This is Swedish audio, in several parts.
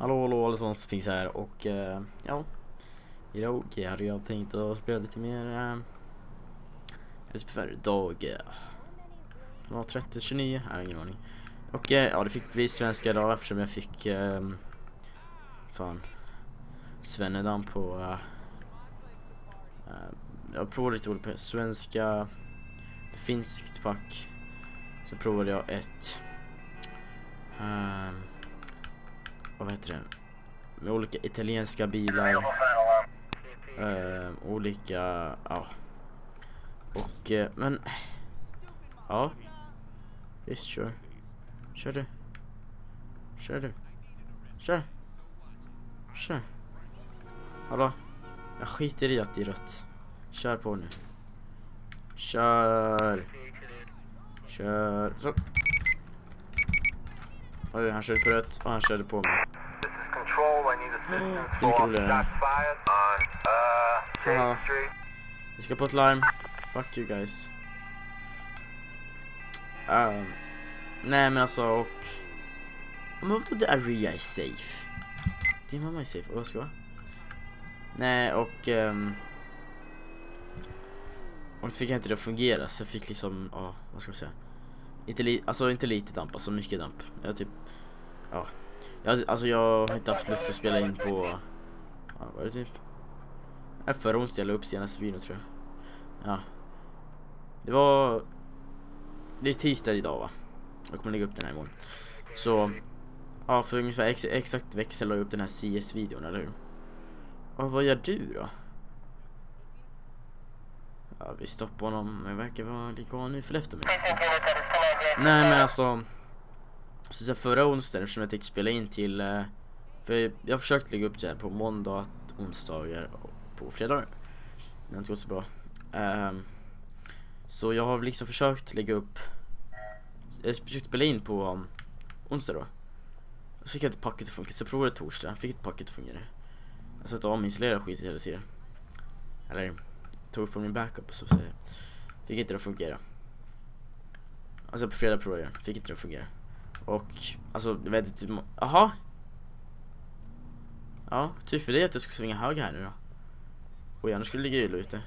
Hallå allesammans, Pings här och ja, idag hade jag tänkt att spela lite mer idag det var 30-29, jag har ingen aning. Och ja, det fick bli svenska idag eftersom jag fick Svennedam på jag provade lite olika svenska, finskt pack. Så provade jag ett vad heter det, med olika italienska bilar, olika, ja, och men ja, visst, kör hallå, jag skiter i att det är rött, kör på nu, kör så. Oj, han körde på rött och han körde på mig. Det är mycket roligare. Vi ska på ett larm. Fuck you guys. Nej men alltså, och men vadå, the area is safe? Din mamma är safe, och vad ska jag? Nej, och så fick jag inte det att fungera. Så jag fick liksom, vad ska jag säga, inte lite damp, alltså mycket damp. Jag typ, ja, jag har inte haft lust att spela in på, vad är det typ? Förra onsdag la upp senaste video, tror jag. Ja, det är tisdag idag, va? Jag kommer lägga upp den här imorgon. Så ja, för ungefär exakt vecka sedan la jag upp den här CS-videon, eller hur? Och vad gör du då? Ja, vi stoppar honom, men verkar vara lika nu för efter mig. Nej men alltså, så förra onsdagen, eftersom jag tänkte spela in till för jag försökte lägga upp det här på måndag, onsdagar och på fredagar. Det har inte gått så bra. Så jag har liksom försökt lägga upp, jag försökte spela in på onsdag då. Så fick jag ett packet att funka, så jag provade torsdag, fick ett packet att fungera. Jag satt av mig installerade skit hela tiden. Eller tog från min backup och så säger jag. Fick inte det att fungera. Alltså på fredag provade jag, fick inte det att fungera. Och alltså, jag vet inte, aha. Ja, typ för det att jag ska svinga hög här nu då. Och annars skulle ligga illa ute.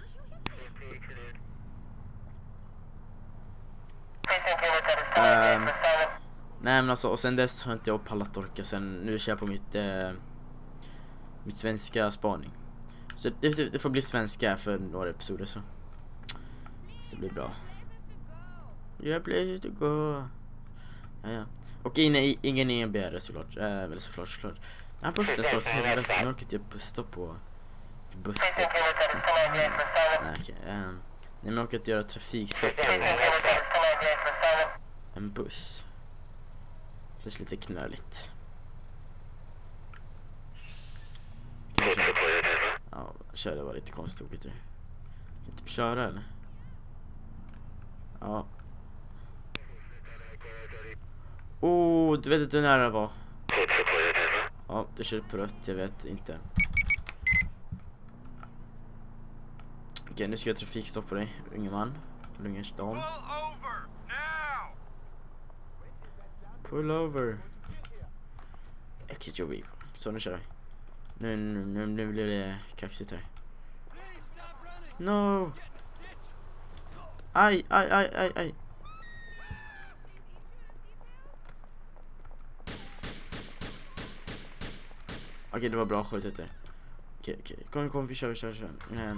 Nej men alltså, och sen dess har inte jag pallat orka. Sen nu kör jag på mitt svenska spaning. Så det får bli svenska för några episoder så det blir bra. Jag places to go. Ja. Och ingen EBR såklart. Väl såklart. Den här bussen står så helvete. Jag orkar inte bussa på busstopp. Nej, okej. Nej, men jag orkar inte göra trafikstopp på en buss. Det känns lite knöligt. Ja, köra var lite konstigt. Kan du typ köra eller? Ja. Du vet inte hur nära det var. Ja, du kör på rött, jag vet inte. Okej, nu ska jag trafikstopp på dig, unge man. Lungersdam. Pull over. Exit your vehicle. Så nu kör jag. Nu blir det kaxigt här. No. Aj. Okej, det var bra skjutet där. Okej. Kom, vi kör.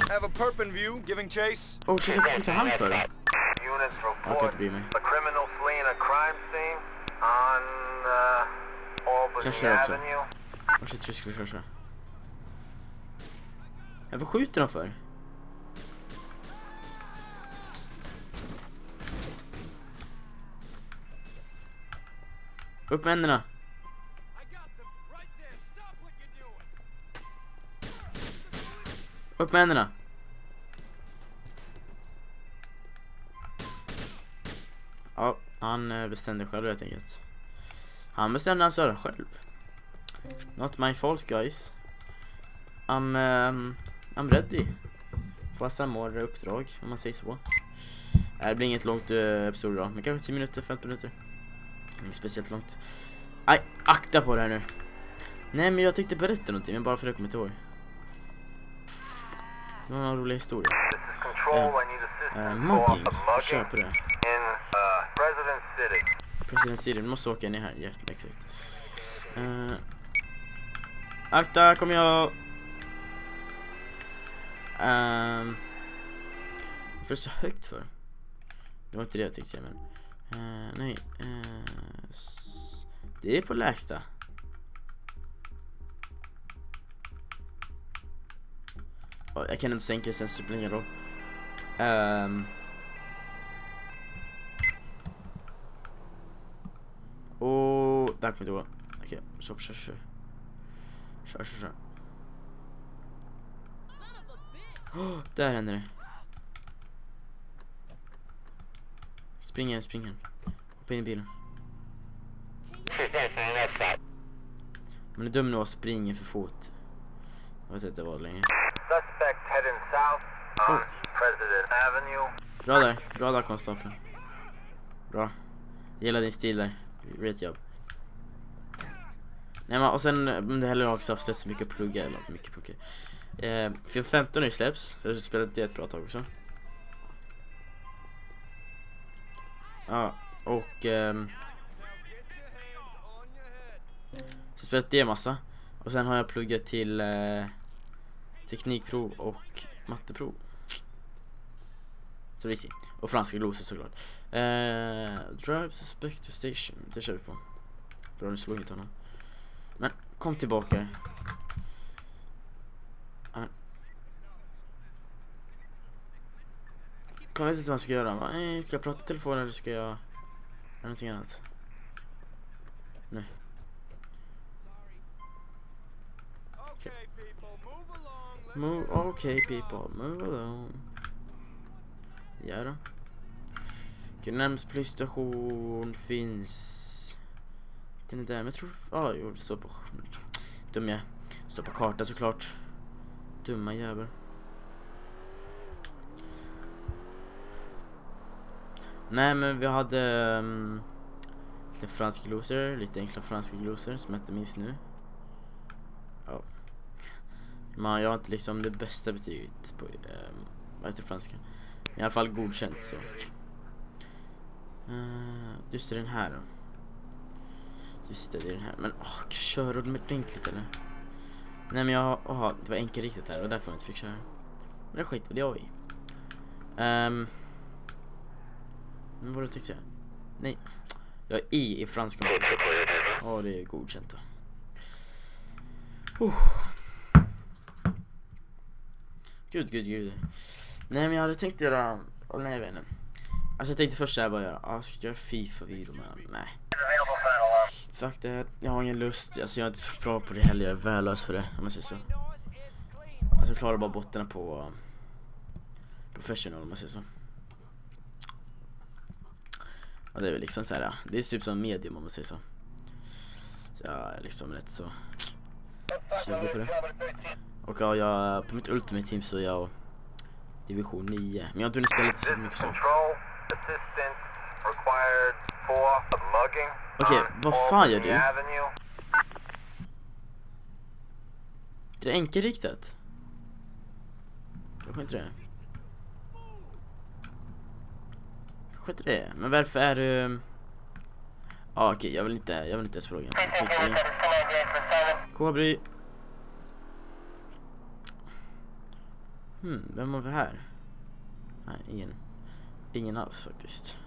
Have a perp in view, giving chase. Oh shit, jag får skjuta han för det. Jag kan inte bry mig. Kraschar också. Oh shit, jag skulle krascha. Vad skjuter de för? Upp med händerna. Upp med händerna. Ja, han bestämde själv helt enkelt. Han bestämde alltså själv. Not my fault, guys. I'm ready. På samma uppdrag, om man säger så. Det blir inget långt episod då, men kanske 10 minuter, 15 minuter. Inget speciellt långt. Aj, akta på det här nu. Nej, men jag tänkte berätta någonting, men bara för att jag kommer inte ihåg. Någon rolig historia. Mugging. Kör på det. President City. Du måste åka ner här. Ja, exakt. Akta, kom jag. För så högt för. Det var inte det jag tänkte säga, men nej. Det är på lägsta. Jag kan inte sänka sen så blir det då. Och där kommer det gå. Okej, så kör. Där händer det. Spring. Hoppa in i bilen. Men det är dum nu att springa för fot. Jag vet inte vad längre. Suspect heading south on President Avenue. Bra där konstapeln. Bra. Gillar din stil där. Great jobb. Nej, men och sen om det heller också har så mycket plugga eller mycket plugga. Film 15 nu släpps. Jag har spelat det ett bra tag också. Ja, och så spelat det massa. Och sen har jag pluggat till teknikprov och matteprov. Så vi ser. Och franska glosor såklart. Drive suspect to station. Det kör vi på. Bra, nu slår hit honom. Men kom tillbaka. Jag vet inte vad jag ska göra. Ska jag prata i telefon eller ska jag göra någonting annat? Nej. Okay people, move along. Ja då. Närmast polisstation finns. Den är där, men jag tror. Jo, det står på. Dum jag. Det står på kartan såklart. Dumma jävel. Nej, men vi hade lite franska glosor, lite enkla franska glosor som jag inte minns nu. Ja. Men jag har inte liksom det bästa betyget på vad heter franska. Men i alla fall godkänt så. Just det, den här då. Just det, är den här. Men kör du med ordentligt eller? Nej, men det var enkelriktat här och därför jag inte fick köra. Men det skit väl jag i. Men vad tyckte jag? Nej. Jag är i franska. Det är godkänt då. Gud. Nej, men jag hade tänkt göra. Nej, jag vet inte. Alltså jag tänkte först så här bara göra. Ska jag göra FIFA-video med? Nej. Fuck det. Jag har ingen lust. Alltså jag är inte så bra på det heller. Jag är värdelös för det, om man säger så. Alltså jag klarar bara bottarna på professional, om man säger så. Ja, det är väl liksom så här. Det är typ som medium, om man säger så. Så jag är liksom rätt så suger på det. Och jag på mitt Ultimate Team så är jag division 9. Men jag har inte hunnit spela lite så mycket så. Okej, vad fan gör du? Det är enkelriktat. Kanske inte det. Kanske inte det. Men varför är du... okej, jag vill inte ens fråga. Kobry. Vem har vi här? Nej, ingen alls faktiskt.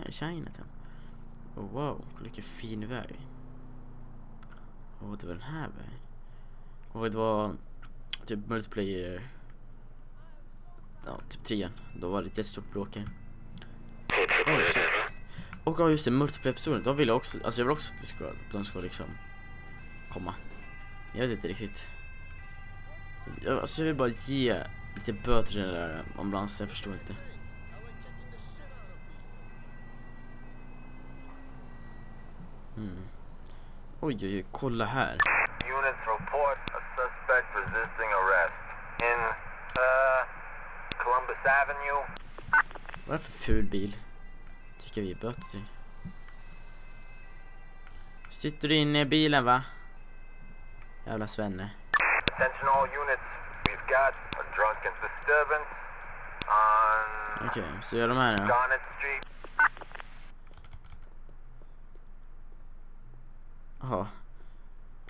Chinatown. Wow, vilken fin väg. Det var den här vägen. Det var typ multiplayer. Ja, typ 3. Då var det ett jättestort bråk här. Och just det, multiplayer-episoden. Då vill jag också, alltså jag vill också att de ska liksom komma. Jag vet inte riktigt. Jag vill bara ge lite böter till den där ambulansen, jag förstår inte. Oj, kolla här. Units report a Suspect resisting arrest in Columbus Avenue. Vad är det för ful bil? Tycker vi böter till. Sitter du inne i bilen, va? Jävla svenne. Attention all units. We've got a drunken disturbance on Okej, så gör de här nu. Garnet Street. Jaha.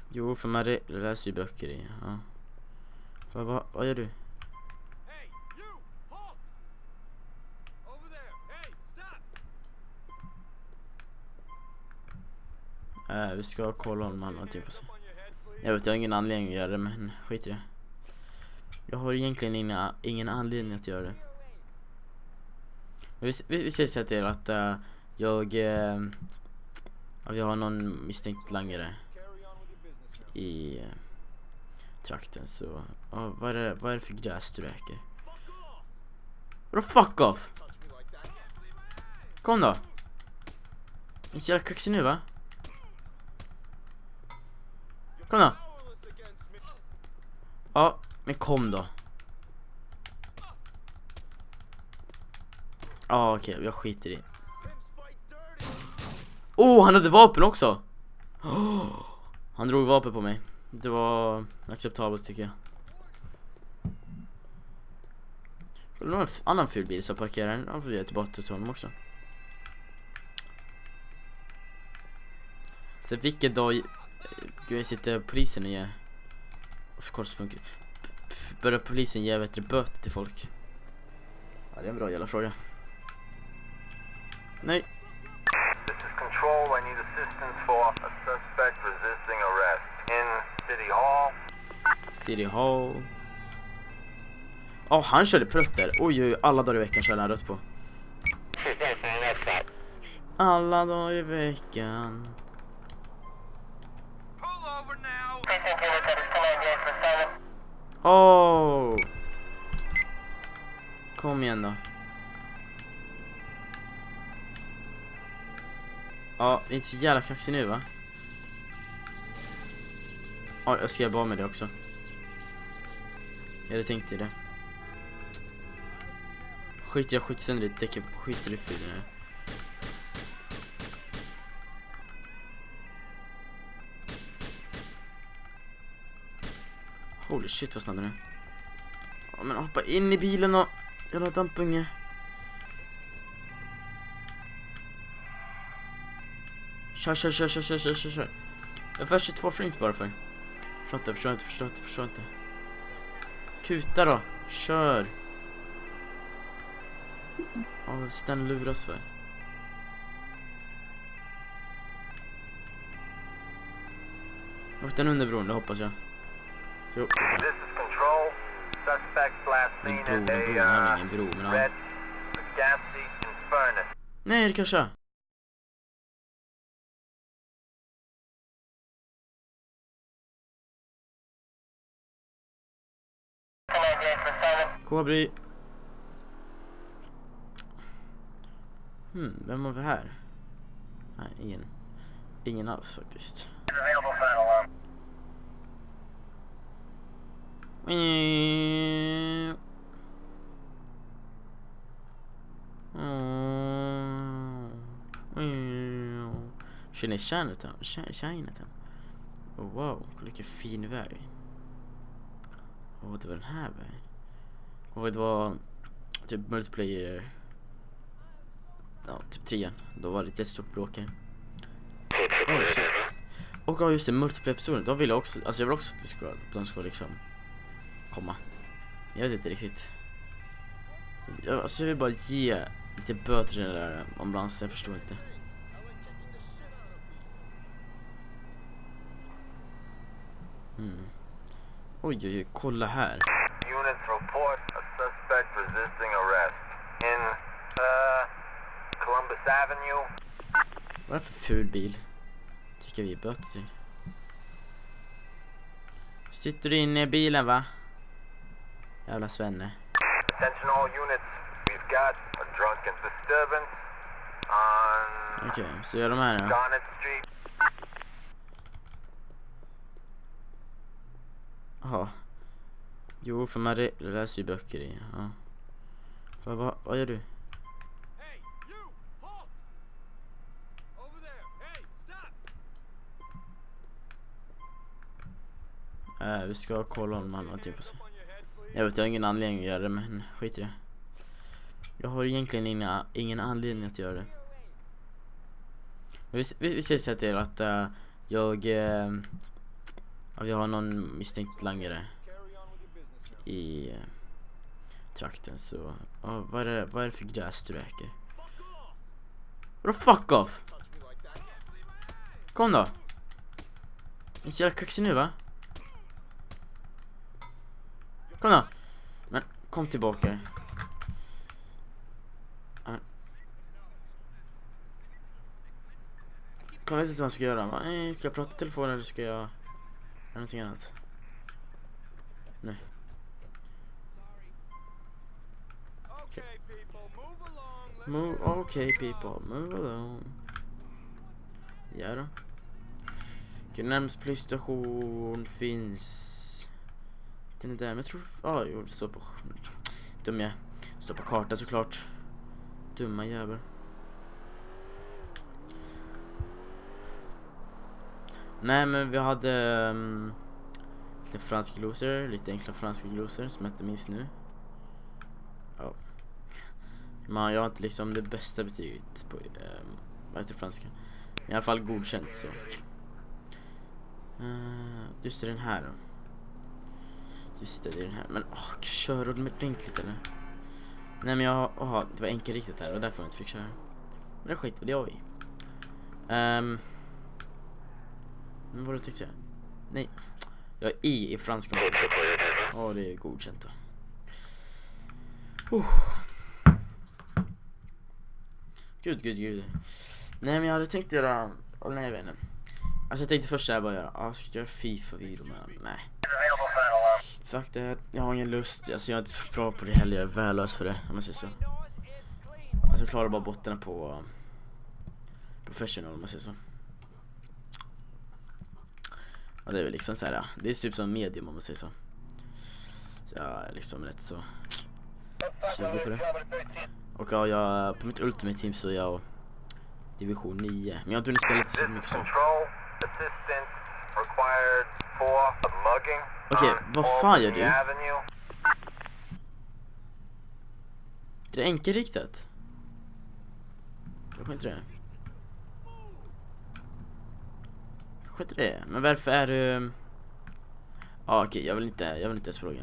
Jo, för man läser ju böcker i. Ja. Vad gör du? Hey, you! Halt! Over there! Hey, stop! Vi ska kolla om han har någonting på sig. Up on your head, please. Jag har ingen anledning att göra det, men skit i det. Jag har egentligen ingen anledning att göra det. Men vi säger så till att vi har någon misstänkt langare Carry on with your business now. i trakten, så vad är det för gräs du räker? Vadå fuck off? Touch me like that. Kom då. Är så jävla kaxig nu, va? Kom då. Powerless against me. Ja, men kom då. Ja, okej, jag skiter i. Pimps fight dirty. Han hade vapen också. Han drog vapen på mig. Det var acceptabelt, tycker jag. Det var en annan ful bil som parkerar. Han får vi tillbaka till honom också. Så vilken dag sitter polisen och ger, of course funkar. Börjar polisen ge böter till folk? Ja, det är en bra jävla fråga. Nej. This is control. I need assistance for a suspect resisting arrest in City Hall. City Hall. Han körde prutt där. Oj, alla dagar i veckan körde han rött på. Alla dagar i veckan. Pull over now. Kom igen då. Ja, det är inte så jävla kaxig nu, va? Ja, jag ska bara med det också. Jag hade tänkt i det. Jag skjuter sönder ditt däck. Skiter i fyren här. Holy shit, vad snabb den är. Ja, men hoppa in i bilen och jävla dampunge. Kör. Jag får 22 frames bara för. Förstår inte. Kuta då, kör. Vad sitter han och luras för? Jag åkte den under bron, det hoppas jag. Jo. This is control. Suspect last En seen bro, at han har a ingen bro, men ja. red Gassy Furnace. Nej, det kanske. Kobri. Vem har vi här? Nej, ingen alls faktiskt. Känner Chinatown. Oh, wow, vilken fin väg. Det var den här vägen. Och det var typ multiplayer. Ja, typ 3. Då var det ett jättestort bråk här. Och just det, multiplayer-episoden. Då vill jag också, alltså jag vill också att de ska liksom komma. Jag vet inte riktigt. Jag vill bara ge lite böter till den där ambulansen, jag förstår inte. Oj, kolla här. Units report a suspect resisting arrest in Columbus Avenue. Vad är det för ful bil? Tycker vi böter till. Sitter du inne i bilen, va? Jävla svenne. Attention all units. We've got a drunken disturbance on Okej, så gör de här nu. Garnet Street. Jaha. Jo, för man läser ju böcker i. Ja. Vad gör du? Hey, you! Halt! Over there! Hey, stop! Vi ska kolla om han har någonting på sig. On your head, please. Jag har ingen anledning att göra det, men skit i det. Jag har egentligen ingen anledning att göra det. Men vi ska säga till att vi har någon misstänkt langare Carry on with your business now. i trakten, så vad är det för gräs du räker? Vadå fuck off? Touch me like that. Kom då. Inte jävla kaxig nu, va? Kom då. Men kom tillbaka. Jag vet inte vad jag ska göra. Va? Ska jag prata i telefon eller ska jag göra någonting annat? Nej. Okay, people, move along. Let's Okay people, move along. Ja då. Närmast polisstation finns. Den är där, men jag tror... jo, det står på... Dum jag. Det står på kartan såklart. Dumma jävel. Nej, men vi hade lite franska glosor, lite enkla franska glosor som jag inte minns nu. Ja. Men jag har inte liksom det bästa betyget på vad heter franska. Men i alla fall godkänt, så. Just det, den här då. Just det, är den här. Men kör du med ordentligt eller? Nej, men det var enkelriktat här och därför jag inte fick köra. Men det skit väl jag i. Men vad tyckte jag? Nej. Jag är i franska. Det är godkänt då. Gud. Nej, men jag hade tänkt göra... nej, jag vet inte. Alltså jag tänkte först såhär bara göra... ska jag göra FIFA-video med? Nej. Fuck det. Jag har ingen lust. Alltså jag är inte så bra på det heller. Jag är värdelös för det, om man säger så. Alltså jag klarar bara bottarna på... professional, om man säger så. Ja, det är väl liksom så här, det är typ som medium, om man säger så. Så jag är liksom rätt så suger på det. Och jag på mitt Ultimate Team så är jag division 9. Men jag har inte hunnit spela lite så mycket så. Okej, vad fan gör du? Det är enkelriktat. Kanske inte det. Skit det. Men varför är du... okej, jag vill inte ens fråga.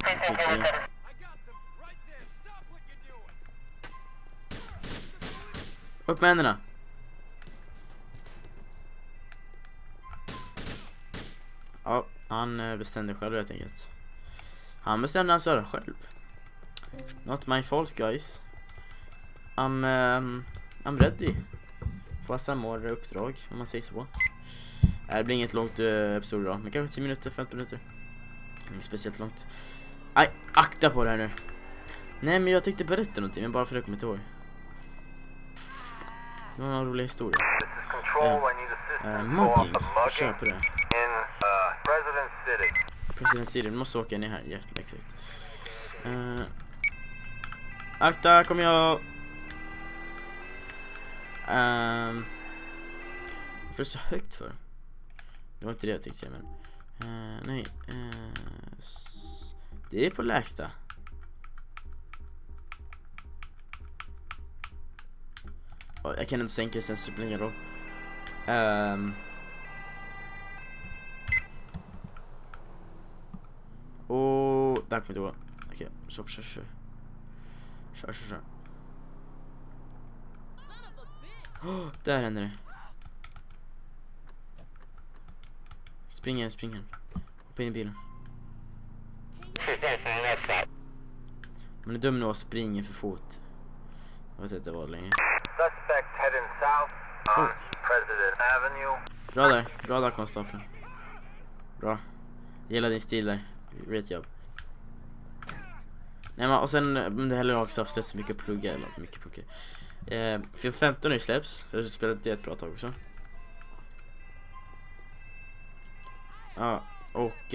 Upp med händerna. Ja, han bestämde själv helt enkelt. Han bestämde alltså själv. Not my fault, guys. I'm ready. Fast han mår uppdrag, om man säger så. Det blir inget långt episod då, men kanske 10 minuter, 15 minuter. Inget speciellt långt. Aj, akta på det här nu. Nej, men jag tänkte berätta någonting, men bara för att jag kommer inte ihåg. Det var en rolig historia. Mugging, kör på det. President City, du måste åka ner här, ja, exakt. Akta, kommer jag... För det är så högt för. Det var inte det jag tyckte, men nej, det är på lägsta. Jag kan inte sänka det sen, så blir det ingen roll. Där kommer det gå. Okej, så kör. Där händer det. Spring. Hoppa in i bilen. Man är dum nu att springa för fot. Jag vet inte vad längre. Suspect heading south on President Avenue. Bra där, konstapeln. Bra. Gillar din stil där. Great jobb. Nej, men och sen det heller också haft så mycket plugga eller mycket plugga. För 15 nu släpps. Jag har spelat det ett bra tag också. Ja, och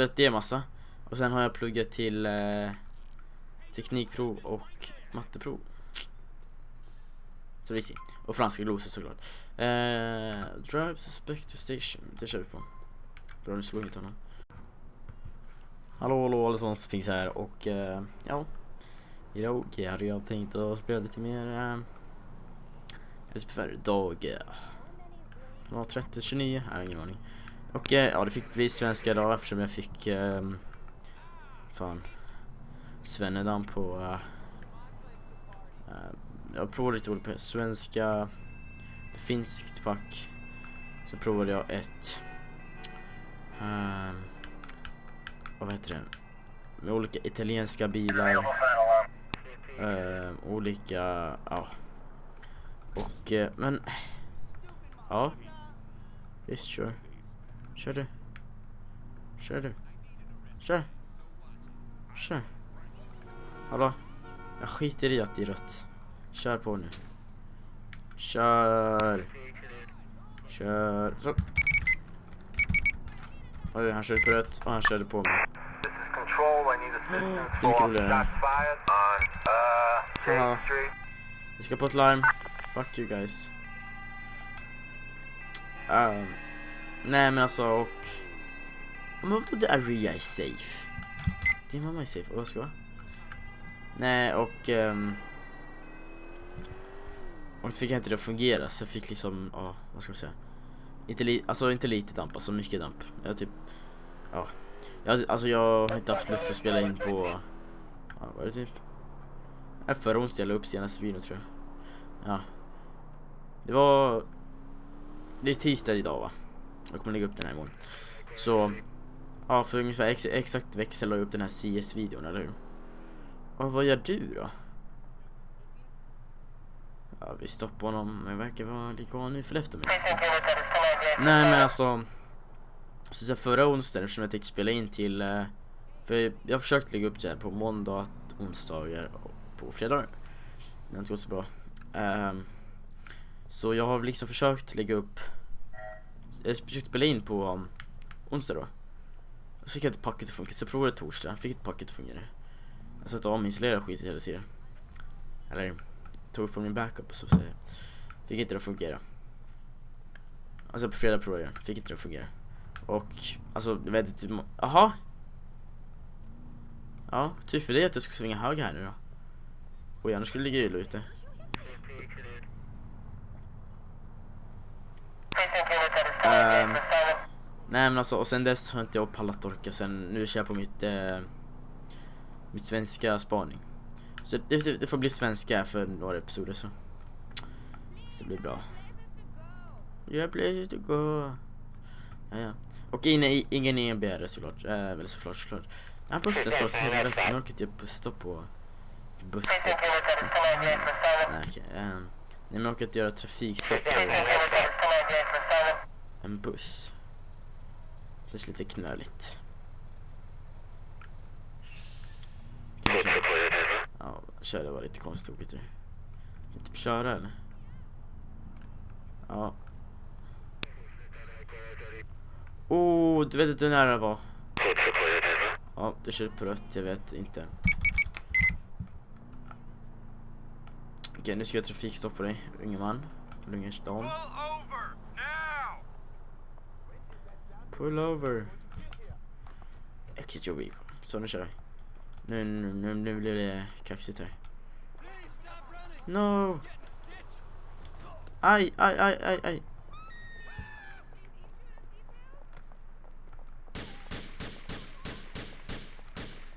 spelat det massa. Och sen har jag pluggat till teknikprov och matteprov. Så vi ser. Och franska glosor såklart. Drive suspect to station. Det kör vi på. Bra, nu slår inte honom. Hallå, Allsons finns här. Och ja. Idag hade jag tänkt att spela lite mer SPFR dag 30-29, jag har ingen aning. Och ja, det fick bli svenska idag eftersom jag fick Svennedam på jag provade lite olika svenska, finskt pack. Så provade jag ett vad heter det, med olika italienska bilar, olika, ja. Och men ja, visst, kör du, kör. Hallå, jag skiter i att det är rött. Kör på nu. Kör. Så. Oj, han körde på rött och han körde på mig. This is control. I need assistance Det är mycket for roligare. shots fired on Haha. Shade Street. Vi ska på ett larm. Fuck you guys. Nej men alltså, och men vadå, the area is safe? Din mamma är safe, och vad ska jag? Nej, och så fick jag inte det att fungera. Så jag fick liksom, ja, vad ska jag säga, inte lite damp, alltså mycket damp. Jag typ, ja, jag har inte haft lust att spela in på, ja, vad är det typ? Förra onsdag eller upp senaste video, tror jag. Ja, det är tisdag idag, va? Jag kommer lägga upp den här imorgon. Så ja, för ungefär exakt vecka sedan la jag upp den här CS-videon, eller hur? Och vad gör du då? Ja, vi stoppar honom, men verkar vara lika nu för efter mig. Nej men alltså, så förra onsdagen, eftersom jag tänkte spela in till för jag har försökt lägga upp det här på måndag, onsdagar och på fredagar. Det har inte gått så bra. Så jag har liksom försökt lägga upp, jag försökte spela in på onsdag då. Så fick jag inte packet att funka, så jag provade torsdag, fick ett packet att fungera. Jag satt och ominstallerade skit hela tiden. Eller tog från min backup och så att säga. Fick inte det att fungera. Alltså på fredag provade jag, fick inte det att fungera. Och alltså, jag vet inte, aha. Ja, typ för det att jag ska svinga hög här nu då. Och annars skulle det ligga illa ute. Nej men alltså, och sen dess har inte jag pallat orka. Sen nu kör jag på mitt svenska spaning. Så det får bli svenska för några episoder så det blir bra. Jag places to go. Ja. Och ingen EBR såklart. Väl såklart. Jag bussen så helvete. Jag orkar inte busstopp på busstopp. Nej okej. Nej men jag orkar inte göra trafikstopp på en buss. Så det är lite knöligt. Ja, köra var lite konstigt. Kan du typ köra eller? Ja. Oh, du vet inte hur nära det var. Ja, du kör på rött, jag vet inte. Okej, nu ska jag trafikstopp på dig, unge man. Lungersdam. Pull over. Exit your vehicle. Så nu kör jag. Nu blir det kaxigt här. No. Aj.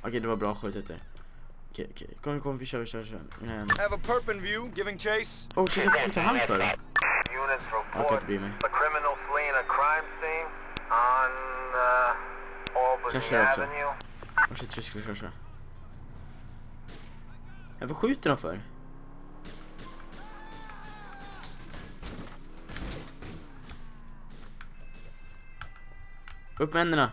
Okej, det var bra skjutet där. Okej. Kom, vi kör. Have a perp in view, giving chase. Oh shit, jag får skjuta han för det. Units Jag kan report inte bry mig. a criminal fleeing a crime scene on Albany Krascha också. Avenue. Oh shit, jag skulle krascha. Vad skjuter de för? Upp med händerna.